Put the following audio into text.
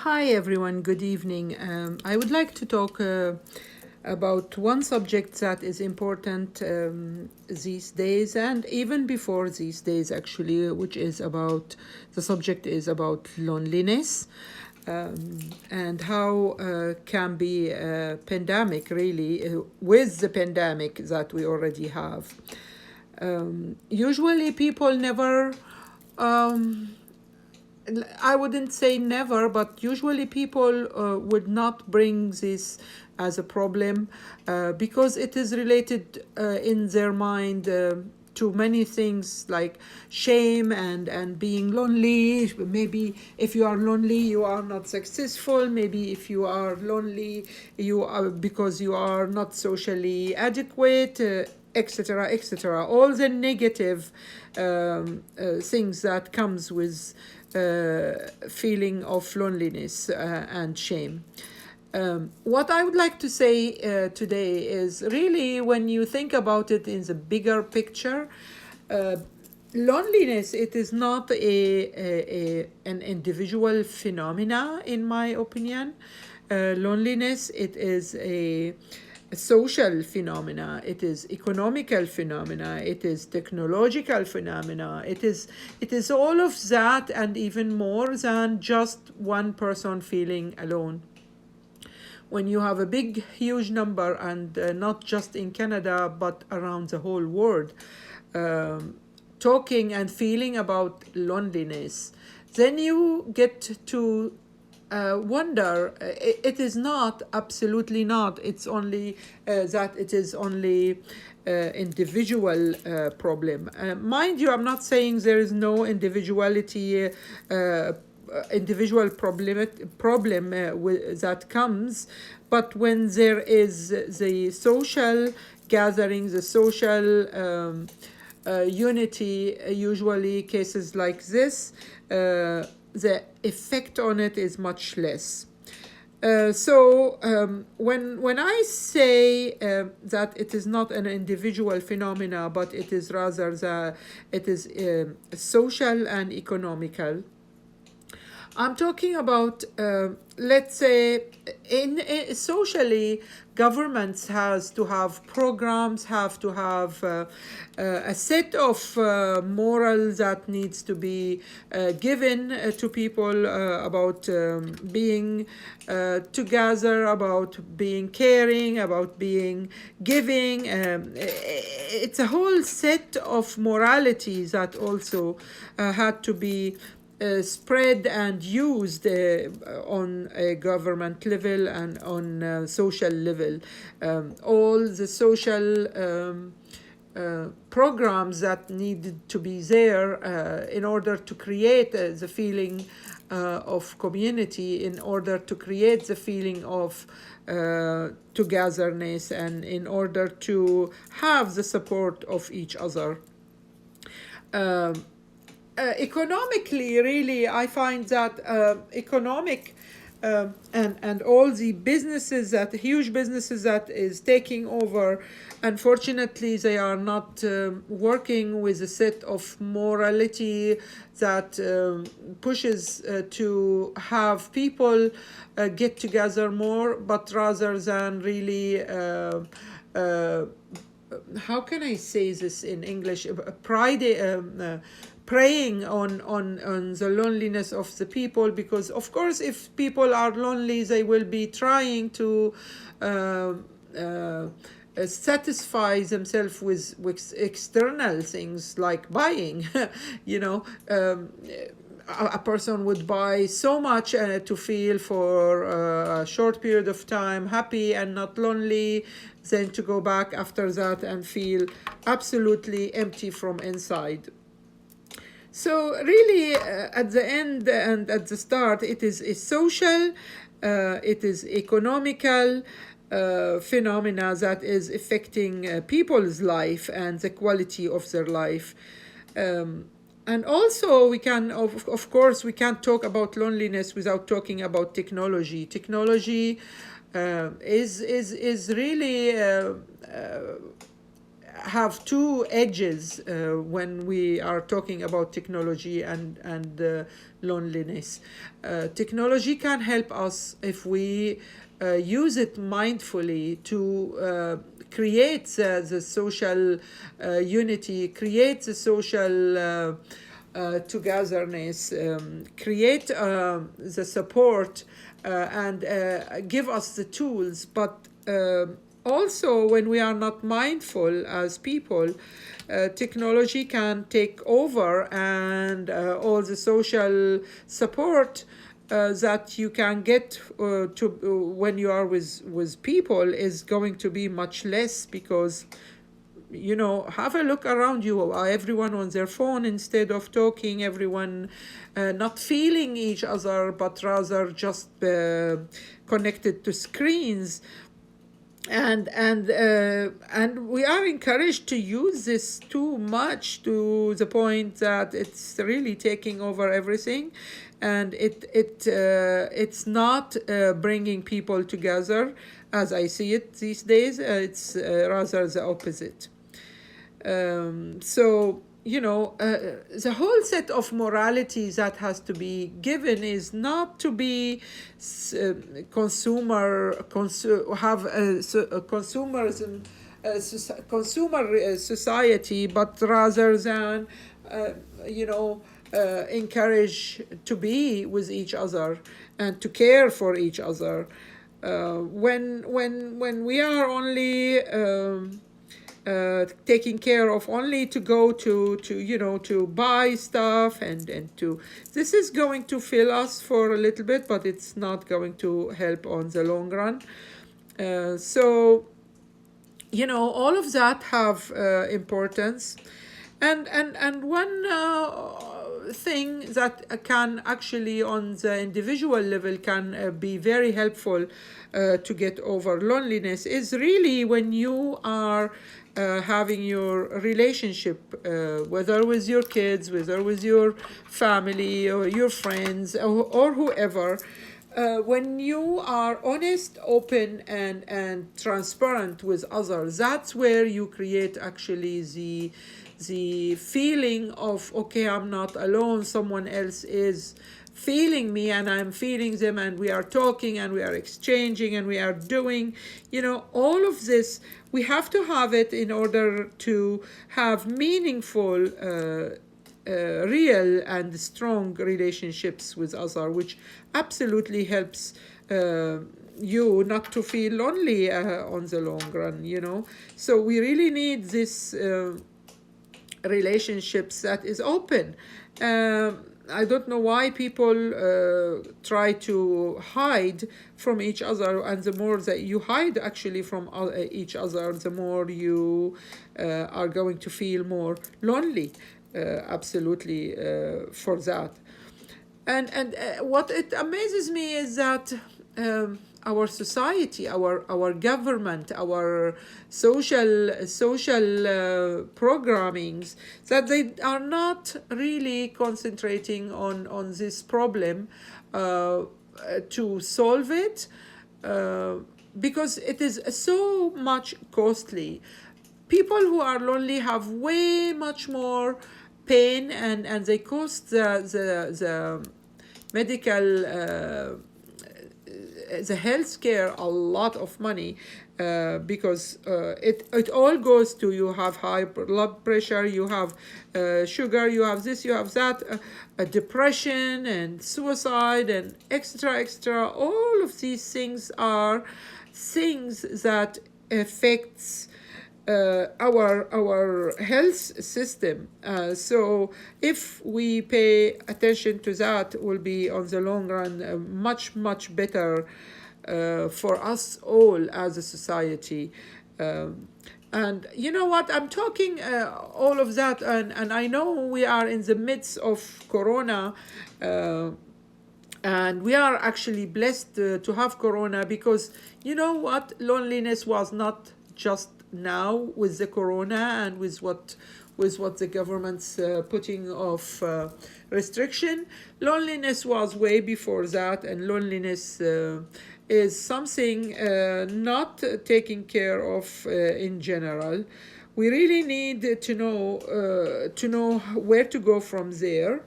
Hi everyone, good evening. I would like to talk about one subject that is important these days and even before these days actually, which is about the subject is about loneliness and how can be a pandemic really with the pandemic that we already have. Usually people never I wouldn't say never, but usually people would not bring this as a problem because it is related in their mind to many things like shame and being lonely. Maybe if you are lonely, you are not successful. Maybe if you are lonely, you are because you are not socially adequate. Etc., etc. All the negative things that comes with feeling of loneliness and shame. What I would like to say today is really when you think about it in the bigger picture, loneliness, it is not an individual phenomena in my opinion. Loneliness, it is a social phenomena, it is economical phenomena, it is technological phenomena, it is all of that and even more than just one person feeling alone. When you have a big huge number and not just in Canada but around the whole world talking and feeling about loneliness, then you get to wonder. It is not, absolutely not, it's only that it is only individual problem. Mind you, I'm not saying there is no individual problem that comes, but when there is the social gathering, the social unity, usually cases like this, the effect on it is much less. When I say that it is not an individual phenomena, but it is rather it is social and economical, I'm talking about, let's say, socially, governments has to have programs, have to have a set of morals that needs to be given to people about being together, about being caring, about being giving. It's a whole set of morality that also had to be spread and used on a government level and on social level. All the social programs that needed to be there in order to create the feeling of community, in order to create the feeling of togetherness, and in order to have the support of each other. Economically, really, I find that economic and all the businesses, that huge businesses that is taking over, unfortunately, they are not working with a set of morality that pushes to have people get together more, but rather than really how can I say this in English? Preying on the loneliness of the people, because of course if people are lonely, they will be trying to satisfy themselves with external things like buying. you know a person would buy so much to feel for a short period of time happy and not lonely, then to go back after that and feel absolutely empty from inside. So really, at the end and at the start, it is a social, it is economical phenomena that is affecting people's life and the quality of their life. And also, we can, of course, we can't talk about loneliness without talking about technology. Technology is really have two edges when we are talking about technology and loneliness. Technology can help us if we use it mindfully to create the social unity, create the social togetherness, create the support, and give us the tools. But also, when we are not mindful as people, technology can take over, and all the social support that you can get when you are with people is going to be much less, because have a look around you. Everyone on their phone instead of talking, everyone not feeling each other, but rather just connected to screens. And we are encouraged to use this too much, to the point that it's really taking over everything, and it's not bringing people together as I see it these days. It's rather the opposite. So the whole set of morality that has to be given is not to be have a consumerism, consumer society, but rather than encourage to be with each other and to care for each other. When we are only taking care of only to go to buy stuff, and to this is going to fill us for a little bit, but it's not going to help on the long run. So all of that have importance, and one thing that can actually on the individual level can be very helpful to get over loneliness is really when you are having your relationship, whether with your kids, whether with your family or your friends, or whoever, when you are honest, open, and transparent with others, that's where you create actually the feeling of, okay, I'm not alone, someone else is feeling me and I'm feeling them, and we are talking and we are exchanging and we are doing, all of this. We have to have it in order to have meaningful, real and strong relationships with others, which absolutely helps you not to feel lonely on the long run. So we really need this relationships that is open. I don't know why people try to hide from each other, and the more that you hide actually from each other, the more you are going to feel more lonely. Absolutely, for that. And what it amazes me is that our society, our government, our social programmings, that they are not really concentrating on this problem to solve it, because it is so much costly. People who are lonely have way much more pain, and they cost the medical, the healthcare a lot of money, because it all goes to, you have high blood pressure, you have sugar, you have this, you have that, depression and suicide and extra. All of these things are things that affects our health system. So if we pay attention to that, will be on the long run much better for us all as a society. And you know what, I'm talking all of that, and I know we are in the midst of Corona, and we are actually blessed to have Corona, because you know what, loneliness was not just now with the Corona and with what the government's putting of restriction. Loneliness was way before that, and loneliness is something not taken care of in general. We really need to know where to go from there.